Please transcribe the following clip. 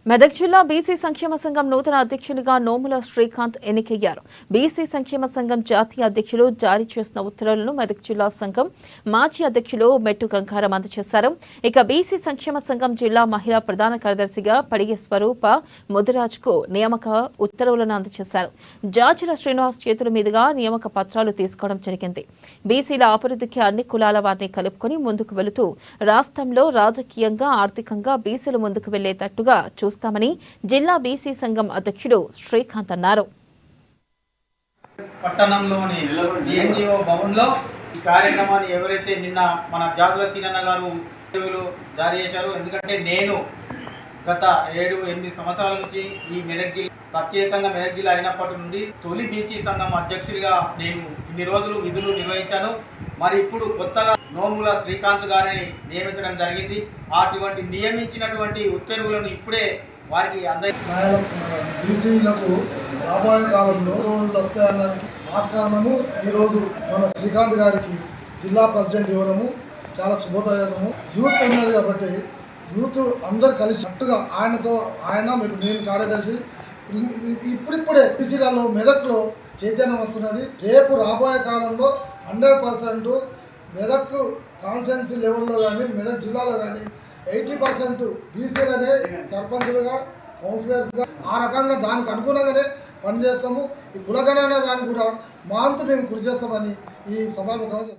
మెదక్ జిల్లా బీసీ సంక్షేమ సంఘం నూతన అధ్యక్షునిగా నోముల శ్రీకాంత్ ఎన్నికయ్యారు. బీసీ సంక్షేమ సంఘం జాతీయ అధ్యక్షులు జారీ చేసిన ఉత్తర్వులను మెదక్ జిల్లా సంఘం మాజీ అధ్యక్షులు మెట్టు గంగారం అందజేశారు. ఇక బీసీ సంక్షేమ సంఘం జిల్లా మహిళా ప్రధాన కార్యదర్శిగా పడిగే స్వరూప ముదిరాజ్కు నియామక ఉత్తర్వులను అందజేశారు. జాజుల శ్రీనివాస్ చేతుల మీదుగా నియామక పత్రాలు తీసుకోవడం జరిగింది. బీసీల అభివృద్ధికి అన్ని కులాల వారిని కలుపుకొని ముందుకు వెళుతూ రాష్ట్రంలో రాజకీయంగా ఆర్థికంగా బీసీలు ముందుకు వెళ్లేటట్టుగా చూస్తామని జిల్లా బీసీ సంఘం అధ్యక్షుడు శ్రీకాంత్ అన్నారు. పట్టణంలోని డిఎన్జిఓ భవన్లో ఈ కార్యక్రమాన్ని ఎవరైతే నిన్న మన జాగుల సీనన్న గారు జారీ చేశారు. ఎందుకంటే నేను గత 7-8 సంవత్సరాల నుంచి ఈ మెదక్ జిల్లా ప్రత్యేకంగా మెదక్ జిల్లా అయినప్పటి నుండి తొలి బీసీ సంఘం అధ్యక్షుడిగా నేను ఇన్ని రోజులు విధులు నిర్వహించాను. మరి ఇప్పుడు కొత్తగా నోముల శ్రీకాంత్ గారిని నియమించడం జరిగింది. అటువంటి నియమించినటువంటి ఉత్తర్వులను ఇప్పుడే వారికి బీసీలకు రాబోయే కాలంలో వస్తాయనడానికి ఆస్కారము ఈరోజు మన శ్రీకాంత్ గారికి జిల్లా ప్రెసిడెంట్ ఇవ్వడము చాలా శుభదాయకము. యూత్ ఉన్నది కాబట్టి యూత్ అందరు కలిసినట్టుగా ఆయన మీకు నేను కార్యదర్శి ఇప్పుడిప్పుడే బీసీలలో మెదక్లో చైతన్యం వస్తున్నది. రేపు రాబోయే కాలంలో 100% మెదక్ కాన్స్టిట్యున్సీ లెవెల్లో కానీ మెదక్ జిల్లాలో కానీ 80% బీసీలనే సర్పంచులుగా కౌన్సిలర్స్గా ఆ రకంగా దానికి అనుగుణంగానే పనిచేస్తాము. ఈ కులగణన దానికి కూడా మా అంతు మేము కృషి చేస్తామని ఈ సభాముఖంగా